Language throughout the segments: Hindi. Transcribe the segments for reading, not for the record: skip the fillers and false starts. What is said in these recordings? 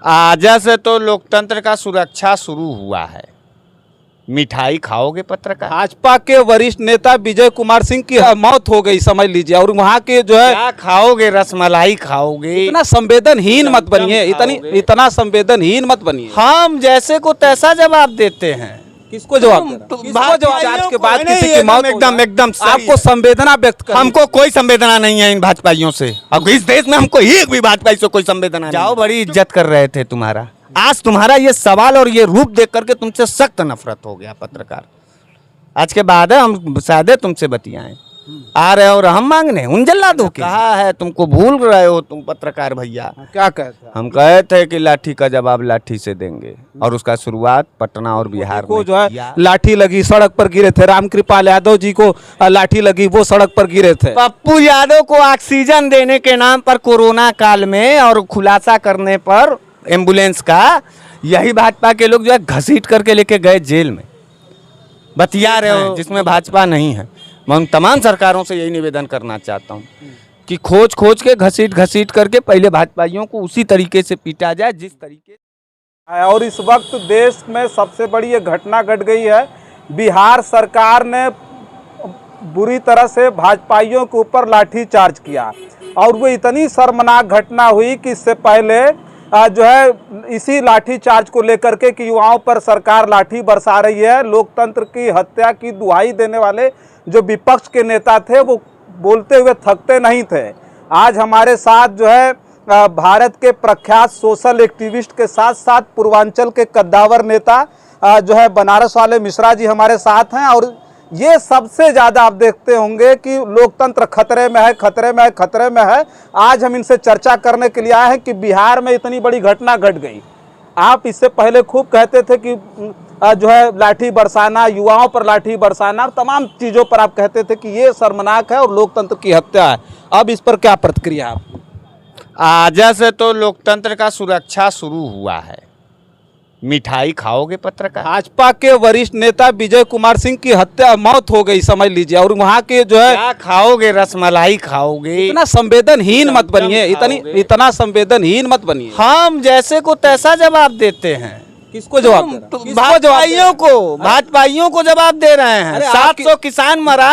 आज से तो लोकतंत्र का सुरक्षा शुरू हुआ है। मिठाई खाओगे पत्रकार? भाजपा के वरिष्ठ नेता विजय कुमार सिंह की मौत हो गई समझ लीजिए, और वहाँ के जो है क्या खाओगे? रसमलाई खाओगे? इतना संवेदनहीन मत बनिए, इतना संवेदनहीन मत बनिए। हम जैसे को तैसा जवाब देते हैं। किसको जवाब दे रहा है? किसको जवाब? आज के बाद नहीं, किसी की मौत एकदम सही आपको है। संवेदना व्यक्त करनी हमको कोई संवेदना नहीं है इन भाजपाइयों से। अब इस देश में हमको एक भी भाजपाई से कोई संवेदना नहीं। जाओ, बड़ी इज्जत कर रहे थे तुम्हारा। आज तुम्हारा ये सवाल और ये रूप देख करके तुमसे सख्त नफरत हो गया पत्रकार। आज के बाद हम शायद तुमसे बतियाएं। आ रहे हो और हम मांगने उन जल्लादों के। कहा है तुमको भूल रहे हो तुम पत्रकार भैया। क्या कहते हैं? हम कहे थे कि लाठी का जवाब लाठी से देंगे, और उसका शुरुआत पटना और बिहार को में जो है किया। लाठी लगी, सड़क पर गिरे थे। रामकृपाल यादव जी को लाठी लगी, वो सड़क पर गिरे थे। पप्पू यादव को ऑक्सीजन देने के नाम पर कोरोना काल में और खुलासा करने पर एम्बुलेंस का, यही भाजपा के लोग जो है घसीट करके लेके गए जेल में। बतिया रहे हो जिसमें भाजपा नहीं है। मैं उन तमाम सरकारों से यही निवेदन करना चाहता हूँ कि खोज खोज के घसीट करके पहले भाजपाइयों को उसी तरीके से पीटा जाए जिस तरीके। और इस वक्त देश में सबसे बड़ी ये घटना घट गई है। बिहार सरकार ने बुरी तरह से भाजपाइयों के ऊपर लाठी चार्ज किया, और वो इतनी शर्मनाक घटना हुई कि इससे पहले जो है इसी लाठी चार्ज को लेकर के कि युवाओं पर सरकार लाठी बरसा रही है, लोकतंत्र की हत्या की दुहाई देने वाले जो विपक्ष के नेता थे वो बोलते हुए थकते नहीं थे। आज हमारे साथ जो है भारत के प्रख्यात सोशल एक्टिविस्ट के साथ साथ पूर्वांचल के कद्दावर नेता जो है बनारस वाले मिश्रा जी हमारे साथ हैं। और ये सबसे ज़्यादा आप देखते होंगे कि लोकतंत्र खतरे में है, खतरे में है, खतरे में है। आज हम इनसे चर्चा करने के लिए आए हैं कि बिहार में इतनी बड़ी घटना घट गई। आप इससे पहले खूब कहते थे कि जो है लाठी बरसाना, युवाओं पर लाठी बरसाना, तमाम चीज़ों पर आप कहते थे कि ये शर्मनाक है और लोकतंत्र की हत्या है। अब इस पर क्या प्रतिक्रिया है आपकी? आज से तो लोकतंत्र का सुरक्षा शुरू हुआ है। मिठाई खाओगे पत्रकार? भाजपा के वरिष्ठ नेता विजय कुमार सिंह की मौत हो गई समझ लीजिए, और वहाँ के जो है क्या खाओगे? रसमलाई खाओगे? इतना संवेदनहीन मत बनिए, इतना संवेदनहीन मत बनिए। हम जैसे को तैसा जवाब देते हैं। किसको जवाब दे रहा है? भाजपाइयों को जवाब दे रहे हैं। अरे 700 किसान मरा,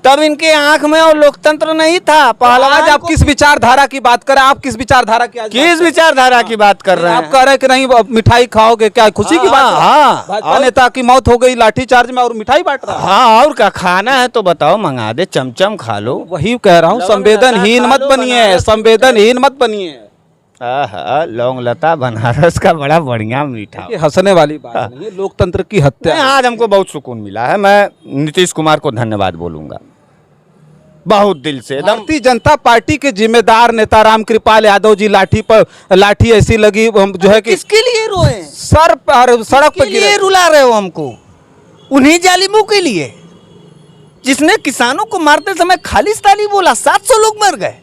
तब इनके आंख में और लोकतंत्र नहीं था। आज आप किस विचारधारा की बात करें? आप किस विचारधारा की किस विचारधारा की बात कर रहे हैं? आप कह रहे हैं कि नहीं मिठाई खाओगे, क्या खुशी की बात है? हाँ, भाजपा नेता की मौत हो गई लाठी चार्ज में और मिठाई बांट रहा है। हाँ, और क्या खाना है तो बताओ, मंगा दे, चमचम खा लो। वही कह रहा हूँ, संवेदनहीन मत बनिए, संवेदनहीन मत बनिए। लौंग लता बनारस का बड़ा बढ़िया मीठा। ये हंसने वाली बात नहीं है, लोकतंत्र की हत्या। आज हमको बहुत सुकून मिला है। मैं नीतीश कुमार को धन्यवाद बोलूंगा बहुत दिल से। भारतीय जनता पार्टी के जिम्मेदार नेता रामकृपाल यादव जी लाठी ऐसी लगी जो है कि किसके लिए रोए? सर पर सड़क पर गिरे। रुला रहे हो हमको? उन्हीं जालिमों के लिए जिसने किसानों को मारते समय खालिस्तानी बोला, 700 लोग मर गए।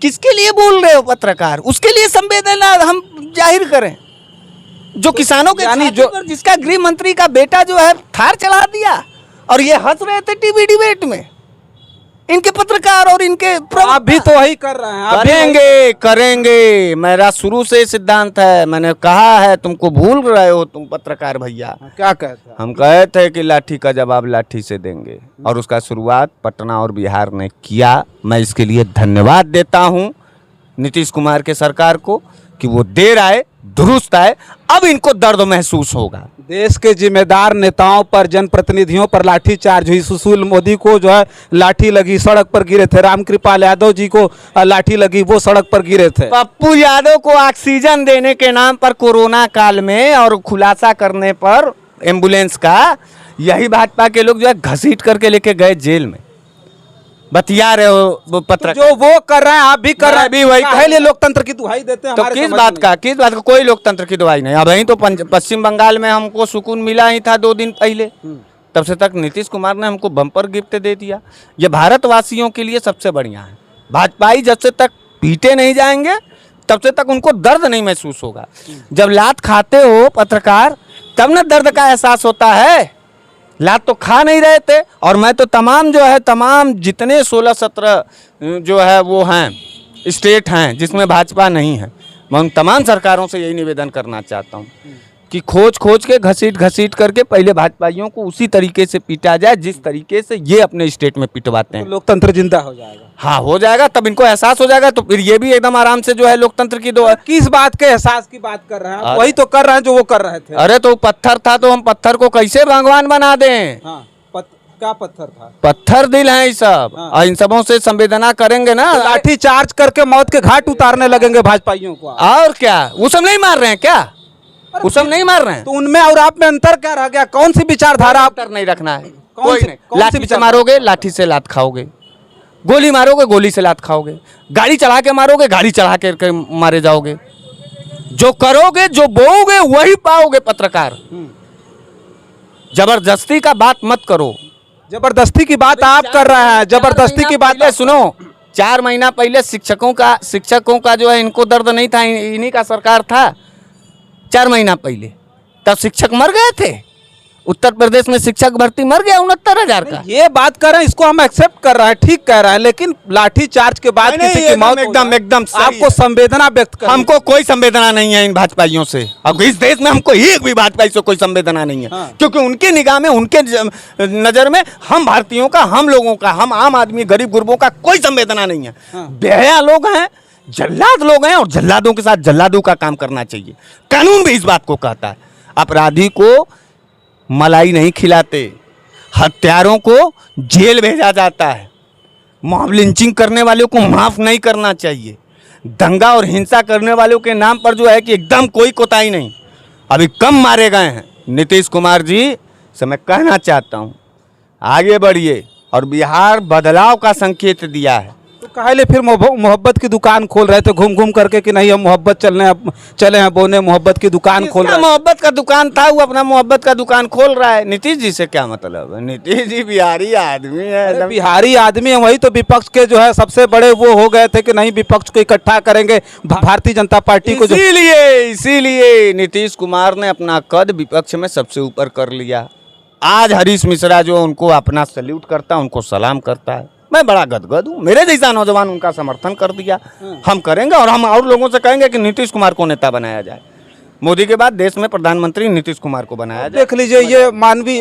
किसके लिए बोल रहे हो पत्रकार? उसके लिए संवेदना हम जाहिर करें जो किसानों के यानी जो जिसका गृह मंत्री का बेटा जो है थार चढ़ा दिया, और ये हंस रहे थे टीवी डिबेट में। इनके पत्रकार और इनके आप भी तो वही कर रहे हैं। करेंगे। मेरा शुरू से सिद्धांत है, मैंने कहा है। तुमको भूल रहे हो तुम पत्रकार भैया। क्या कहते हैं? हम कहे थे कि लाठी का जवाब लाठी से देंगे, और उसका शुरुआत पटना और बिहार ने किया। मैं इसके लिए धन्यवाद देता हूं नीतीश कुमार के सरकार को कि वो देर आए दुरुस्त आए। अब इनको दर्द महसूस होगा। देश के जिम्मेदार नेताओं पर, जनप्रतिनिधियों पर लाठी चार्ज हुई। सुशील मोदी को जो है लाठी लगी, सड़क पर गिरे थे। रामकृपाल यादव जी को लाठी लगी, वो सड़क पर गिरे थे। पप्पू यादव को ऑक्सीजन देने के नाम पर कोरोना काल में और खुलासा करने पर एम्बुलेंस का, यही भाजपा के लोग जो है घसीट करके लेके गए जेल में। बतिया रहे हो पत्रकार? जो वो कर रहे हैं आप भी कर रहे हैं। भी वही पहले लोकतंत्र की दुहाई देते हैं। तो किस बात का कोई लोकतंत्र की दुहाई नहीं। अब यही तो पश्चिम बंगाल में हमको सुकून मिला ही था 2 दिन पहले। तब से तक नीतीश कुमार ने हमको बम्पर गिफ्ट दे दिया। ये भारतवासियों के लिए सबसे बढ़िया है। भाजपाई जब से तक पीटे नहीं जाएंगे तब से तक उनको दर्द नहीं महसूस होगा। जब लात खाते हो पत्रकार, तब ना दर्द का एहसास होता है। लात तो खा नहीं रहे थे। और मैं तो तमाम जितने 16-17 जो है वो हैं स्टेट हैं जिसमें भाजपा नहीं है, मैं उन तमाम सरकारों से यही निवेदन करना चाहता हूँ कि खोज खोज के घसीट घसीट करके पहले भाजपाइयों को उसी तरीके से पीटा जाए जिस तरीके से ये अपने स्टेट में पिटवाते हैं। तो लोकतंत्र जिंदा हो जाएगा। हाँ, हो जाएगा, तब इनको एहसास हो जाएगा, तो फिर ये भी एकदम आराम से जो है लोकतंत्र की दो। किस बात के एहसास की बात कर रहे हैं आप? वही तो कर रहे हैं जो वो कर रहे थे। अरे तो पत्थर था तो हम पत्थर को कैसे भगवान बना दें? हाँ, क्या पत्थर था? पत्थर दिल है ये सब। हाँ। और इन सबों से संवेदना करेंगे ना, तो लाठी चार्ज करके मौत के घाट उतारने लगेंगे भाजपाइयों को आप। और क्या वो सब नहीं मार रहे हैं क्या? वो सब नहीं मार रहे हैं तो उनमें और आप में अंतर क्या रह गया? कौन सी विचारधारा आप? अंतर नहीं रखना है, कौन कोई सी- नहीं। कौन सी लाठी से विचारधारा? मारोगे लाठी से लात खाओगे, गोली मारोगे गोली से लात खाओगे, गाड़ी चढ़ा के मारोगे गाड़ी चढ़ा के मारे जाओगे। जो करोगे जो बोओगे वही पाओगे। पत्रकार, जबरदस्ती का बात मत करो। जबरदस्ती की बात आप कर रहे हैं। जबरदस्ती की बात पहले सुनो, 4 महीना पहले शिक्षकों का जो है इनको दर्द नहीं था, इन्हीं का सरकार था 4 महीना पहले, तब शिक्षक मर गए थे। उत्तर प्रदेश में शिक्षक भर्ती मर गया 69,000 का। ये बात कर रहे हैं, इसको हम एक्सेप्ट कर रहे हैं, ठीक कह रहे हैं, लेकिन लाठी चार्ज के बाद नहीं, किसी की एकदम- मौत हो एकदम- जाए, एकदम सही आपको है। संवेदना व्यक्त करनी हमको कोई संवेदना नहीं है इन भाजपाइयों से। अब इस देश में हमको एक भी भाजपाई से कोई संवेदना नहीं है। हाँ। क्योंकि उनकी निगाह में, उनके नजर में हम भारतीयों का, हम लोगों का, हम आम आदमी गरीब गुरबों का कोई संवेदना नहीं है। हाँ। बेहया लोग हैं, जल्लाद लोग हैं, और जल्लादों के साथ जल्लादों का काम करना चाहिए। कानून भी इस बात को कहता है। अपराधी को मलाई नहीं खिलाते, हत्यारों को जेल भेजा जाता है, मॉब लिंचिंग करने वालों को माफ नहीं करना चाहिए, दंगा और हिंसा करने वालों के नाम पर जो है कि एकदम कोई कोताही नहीं। अभी कम मारे गए हैं। नीतीश कुमार जी से मैं कहना चाहता हूँ, आगे बढ़िए, और बिहार बदलाव का संकेत दिया है। तो काहे फिर मोहब्बत की दुकान खोल रहे थे घूम घूम करके कि नहीं हम मोहब्बत चले हैं बोने, मोहब्बत की दुकान खोल रहे हैं। मोहब्बत का दुकान था, वो अपना मोहब्बत का दुकान खोल रहा है। नीतीश जी से क्या मतलब है? नीतीश जी बिहारी आदमी है, अरे बिहारी आदमी है, वही तो विपक्ष के जो है सबसे बड़े वो हो गए थे कि नहीं विपक्ष को इकट्ठा करेंगे, भारतीय जनता पार्टी को। इसीलिए नीतीश कुमार ने अपना कद विपक्ष में सबसे ऊपर कर लिया। आज हरीश मिश्रा जो उनको अपना सल्यूट करता है, उनको सलाम करता है। मैं बड़ा गदगद हूँ, मेरे जैसा नौजवान उनका समर्थन कर दिया। हम करेंगे, और हम और लोगों से कहेंगे कि नीतीश कुमार को नेता बनाया जाए। मोदी के बाद देश में प्रधानमंत्री नीतीश कुमार को बनाया जाए। देख लीजिए, ये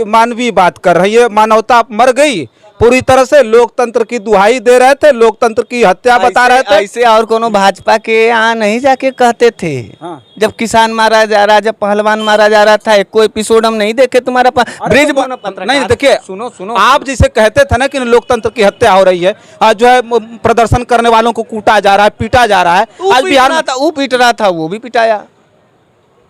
मानवीय बात कर रही है। मानवता मर गई पूरी तरह से। लोकतंत्र की दुहाई दे रहे थे, लोकतंत्र की हत्या बता रहे थे। ऐसे और कोनो भाजपा के यहाँ नहीं जाके कहते थे। हाँ। जब किसान मारा जा रहा, जब पहलवान मारा जा रहा था, एक को एपिसोड हम नहीं देखे तुम्हारा ब्रिज नहीं देखिए, सुनो आप जिसे कहते थे ना कि लोकतंत्र की हत्या हो रही है, आज जो है प्रदर्शन करने वालों को कूटा जा रहा है, पीटा जा रहा है। आज बिहार में वो पीट रहा था, वो भी पिटाया,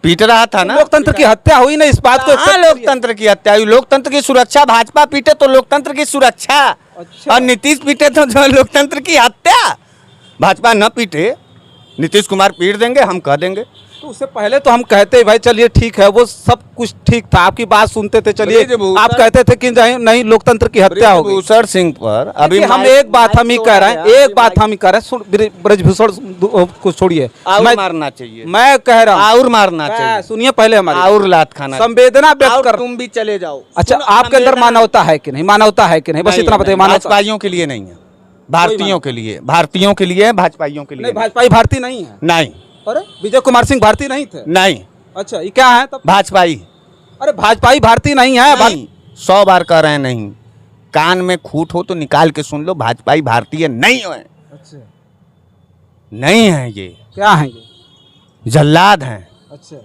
पीट रहा था ना। लोकतंत्र की हत्या हुई ना, इस बात को हाँ, लोकतंत्र की हत्या हुई। लोकतंत्र की सुरक्षा, भाजपा पीटे तो लोकतंत्र की सुरक्षा। अच्छा। और नीतीश पीटे तो जो लोकतंत्र की हत्या। भाजपा न पीटे, नीतीश कुमार पीट देंगे, हम कह देंगे। तो उससे पहले तो हम कहते भाई चलिए ठीक है, वो सब कुछ ठीक था, आपकी बात सुनते थे, चलिए आप कहते थे कि नहीं लोकतंत्र की हत्या हो गई। ब्रजभूषण सिंह पर अभी हम एक बात हम ही कह रहे हैं, एक बात हम ही कह रहे हैं, ब्रजभूषण को छोड़िए, मारना चाहिए, मैं कह रहा हूँ और मारना चाहिए। सुनिए पहले हमारी और लात खाना, संवेदना व्यक्त कर। तुम भी चले जाओ। अच्छा, आपके अंदर मानवता है कि नहीं? मानवता है कि नहीं? बस इतना बताइए। मानवता भाजपाइयों के लिए नहीं है, भारतीयों के लिए, भारतीयों के लिए, भाजपाइयों के लिए नहीं। भाजपाई भारतीय नहीं है? नहीं। अरे विजय कुमार सिंह भारतीय नहीं थे? नहीं। अच्छा, ये क्या है तब? भाजपाई। अरे भाजपाई भारतीय नहीं है। नहीं, 100 बार कह रहे हैं नहीं। कान में खूट हो तो निकाल के सुन लो, भाजपाई भारतीय नहीं है। अच्छा, नहीं है। ये क्या है? ये जल्लाद हैं। अच्छा,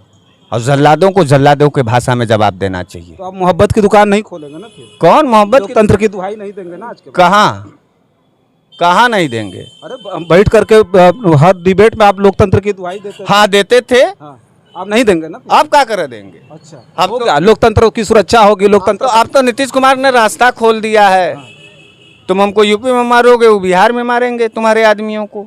और जल्लादों को जल्लादों के भाषा में जवाब देना चाहिए। तो आप मोहब्बत की दुकान नहीं खोलेंगे ना फिर? कौन मोहब्बत की? लोकतंत्र की दुहाई नहीं देंगे ना आज के बाद? कहाँ नहीं देंगे? अरे बैठ करके हर डिबेट में आप लोकतंत्र की दुहाई देते थे। हाँ, देते थे। हाँ, आप नहीं देंगे ना? अब क्या कर देंगे? अच्छा, अब हो तो- गया, लोकतंत्र की सुरक्षा होगी। लोकतंत्र अब तो नीतीश कुमार ने रास्ता खोल दिया है। तुम हमको यूपी में मारोगे, वो बिहार में मारेंगे तुम्हारे आदमियों को।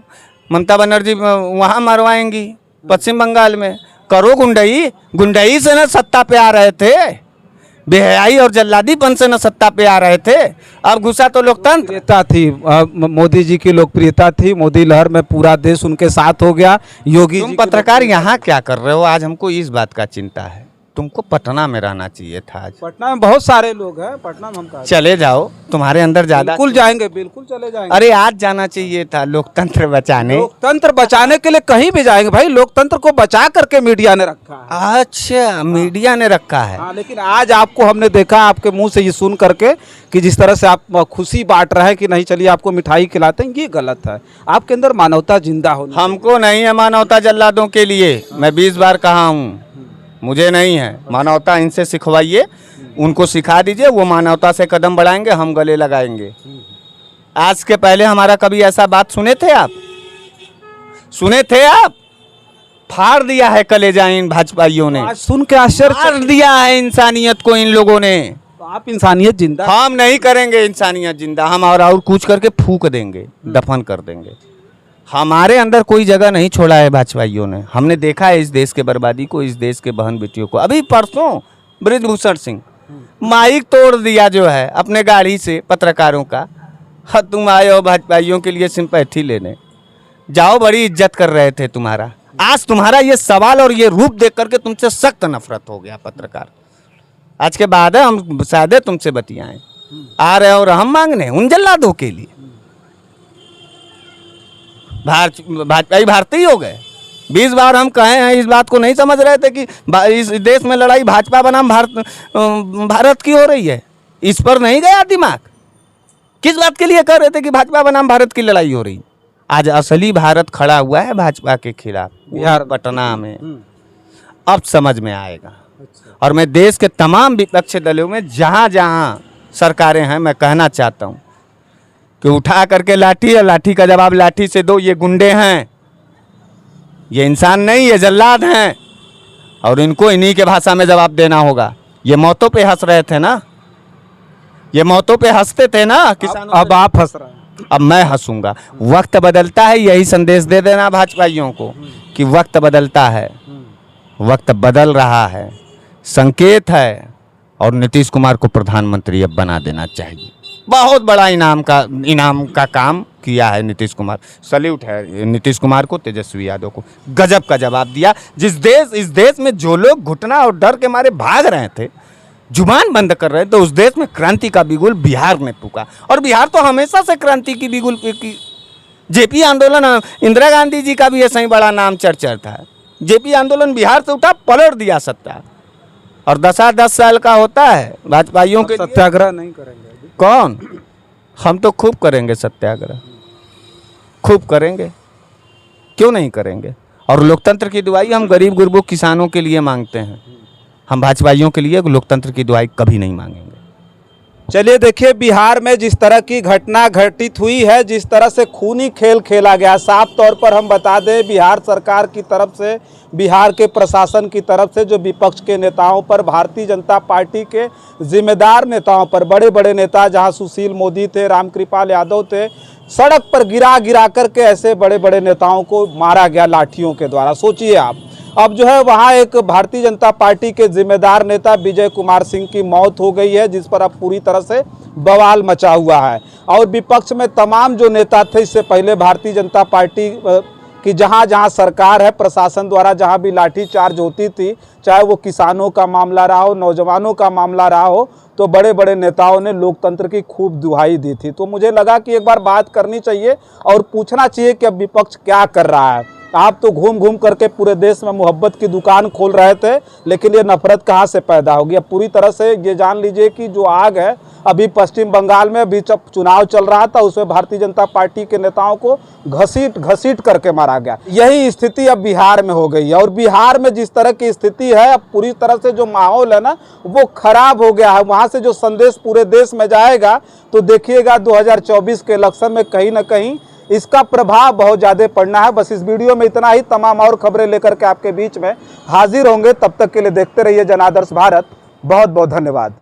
ममता बनर्जी वहाँ मारवाएंगी, पश्चिम बंगाल में। करो गुंडई, गुंडई से न सत्ता पे आ रहे थे, बेहयाई और जल्लादीपन से न सत्ता पे आ रहे थे। अब घुसा तो लोकतंत्र। लोकप्रियता थी, मोदी जी की लोकप्रियता थी, मोदी लहर में पूरा देश उनके साथ हो गया। योगी तुम जी की पत्रकार यहाँ क्या कर रहे हो? आज हमको इस बात का चिंता है। तुमको पटना में रहना चाहिए था आज। पटना में बहुत सारे लोग हैं, पटना में हम कहा चले जाओ, तुम्हारे अंदर ज्यादा। बिल्कुल जाएंगे, बिल्कुल चले जाएंगे। अरे आज जाना चाहिए था लोकतंत्र बचाने। लोकतंत्र बचाने के लिए कहीं भी जाएंगे भाई, लोकतंत्र को बचा करके मीडिया ने रखा है। अच्छा, मीडिया ने रखा है। हाँ, लेकिन आज आपको हमने देखा आपके मुंह से ये सुन करके कि जिस तरह से आप खुशी बांट रहे हैं कि नहीं चलिए आपको मिठाई खिलाते हैं, ये गलत है। आपके अंदर मानवता जिंदा होनी। हमको नहीं है मानवता जल्लादों के लिए, मैं 20 बार कहा हूँ, मुझे नहीं है मानवता। इनसे सिखवाइए, उनको सिखा दीजिए, वो मानवता से कदम बढ़ाएंगे, हम गले लगाएंगे। आज के पहले हमारा कभी ऐसा बात सुने थे आप? सुने थे आप? फाड़ दिया है कलेजा इन भाजपाइयों ने, आज सुन के आश्चर्य। फाड़ दिया है इंसानियत को इन लोगों ने। तो आप इंसानियत जिंदा। हम नहीं करेंगे इंसानियत जिंदा, हम और कूच करके फूक देंगे, दफन कर देंगे। हमारे अंदर कोई जगह नहीं छोड़ा है भाजपाइयों ने। हमने देखा है इस देश के बर्बादी को, इस देश के बहन बेटियों को। अभी परसों बृजभूषण सिंह माइक तोड़ दिया जो है अपने गाड़ी से पत्रकारों का। हाँ, तुम आए हो भाजपाइयों के लिए सिंपैथी लेने, जाओ, बड़ी इज्जत कर रहे थे तुम्हारा। आज तुम्हारा ये सवाल और ये रूप देख करके तुमसे सख्त नफरत हो गया पत्रकार। आज के बाद हम शायद तुमसे बतियाएं, आ रहे और हम मांगने उन जल्लादों के लिए। भाजपाई भारतीय हो गए। 20 बार हम कहे हैं, इस बात को नहीं समझ रहे थे कि इस देश में लड़ाई भाजपा बनाम भारत की हो रही है। इस पर नहीं गया दिमाग। किस बात के लिए कर रहे थे कि भाजपा बनाम भारत की लड़ाई हो रही? आज असली भारत खड़ा हुआ है भाजपा के खिलाफ, बिहार पटना में। अब समझ में आएगा। और मैं देश के तमाम विपक्षी दलों में जहाँ जहाँ सरकारें हैं, मैं कहना चाहता हूँ कि उठा करके लाठी है, लाठी का जवाब लाठी से दो। ये गुंडे हैं, ये इंसान नहीं, ये जल्लाद हैं, और इनको इन्हीं के भाषा में जवाब देना होगा। ये मौतों पे हंस रहे थे ना, ये मौतों पे हंसते थे ना किसानों। अब आप हंस रहे हैं, अब मैं हंसूंगा। वक्त बदलता है, यही संदेश दे देना भाजपाइयों को कि वक्त बदलता है, वक्त बदल रहा है, संकेत है। और नीतीश कुमार को प्रधानमंत्री अब बना देना चाहिए। बहुत बड़ा इनाम का काम किया है नीतीश कुमार। सल्यूट है नीतीश कुमार को, तेजस्वी यादव को। गजब का जवाब दिया। इस देश में जो लोग घुटना और डर के मारे भाग रहे थे, जुबान बंद कर रहे थे, उस देश में क्रांति का बिगुल बिहार ने फूका। और बिहार तो हमेशा से क्रांति की बिगुल की। जेपी आंदोलन, इंदिरा गांधी जी का भी ऐसा ही बड़ा नाम चर्चा था। जेपी आंदोलन बिहार से उठा, पलट दिया सत्ता। और 10 साल का होता है भाजपाइयों के। सत्याग्रह नहीं करेंगे कौन? हम तो खूब करेंगे सत्याग्रह, खूब करेंगे, क्यों नहीं करेंगे। और लोकतंत्र की दुआई हम गरीब गुरबों किसानों के लिए मांगते हैं। हम भाजपाइयों के लिए लोकतंत्र की दुआई कभी नहीं मांगेंगे। चलिए देखिए, बिहार में जिस तरह की घटना घटित हुई है, जिस तरह से खूनी खेल खेला गया, साफ तौर पर हम बता दें, बिहार सरकार की तरफ से, बिहार के प्रशासन की तरफ से, जो विपक्ष के नेताओं पर, भारतीय जनता पार्टी के जिम्मेदार नेताओं पर, बड़े बड़े नेता जहां सुशील मोदी थे, रामकृपाल यादव थे, सड़क पर गिरा करके ऐसे बड़े बड़े नेताओं को मारा गया लाठियों के द्वारा। सोचिए आप, अब जो है वहाँ एक भारतीय जनता पार्टी के जिम्मेदार नेता विजय कुमार सिंह की मौत हो गई है, जिस पर अब पूरी तरह से बवाल मचा हुआ है। और विपक्ष में तमाम जो नेता थे, इससे पहले भारतीय जनता पार्टी कि जहाँ जहाँ सरकार है, प्रशासन द्वारा जहाँ भी लाठीचार्ज होती थी, चाहे वो किसानों का मामला रहा हो, नौजवानों का मामला रहा हो, तो बड़े बड़े नेताओं ने लोकतंत्र की खूब दुहाई दी थी। तो मुझे लगा कि एक बार बात करनी चाहिए और पूछना चाहिए कि अब विपक्ष क्या कर रहा है। आप तो घूम घूम करके पूरे देश में मोहब्बत की दुकान खोल रहे थे, लेकिन ये नफरत कहाँ से पैदा होगी। अब पूरी तरह से ये जान लीजिए कि जो आग है, अभी पश्चिम बंगाल में अभी चुनाव चल रहा था, उसमें भारतीय जनता पार्टी के नेताओं को घसीट करके मारा गया। यही स्थिति अब बिहार में हो गई है। और बिहार में जिस तरह की स्थिति है, अब पूरी तरह से जो माहौल है ना, वो खराब हो गया है। वहाँ से जो संदेश पूरे देश में जाएगा, तो देखिएगा 2024 के इलेक्शन में कहीं ना कहीं इसका प्रभाव बहुत ज़्यादा पड़ना है। बस इस वीडियो में इतना ही। तमाम और खबरें लेकर के आपके बीच में हाजिर होंगे। तब तक के लिए देखते रहिए जनादर्श भारत। बहुत बहुत धन्यवाद।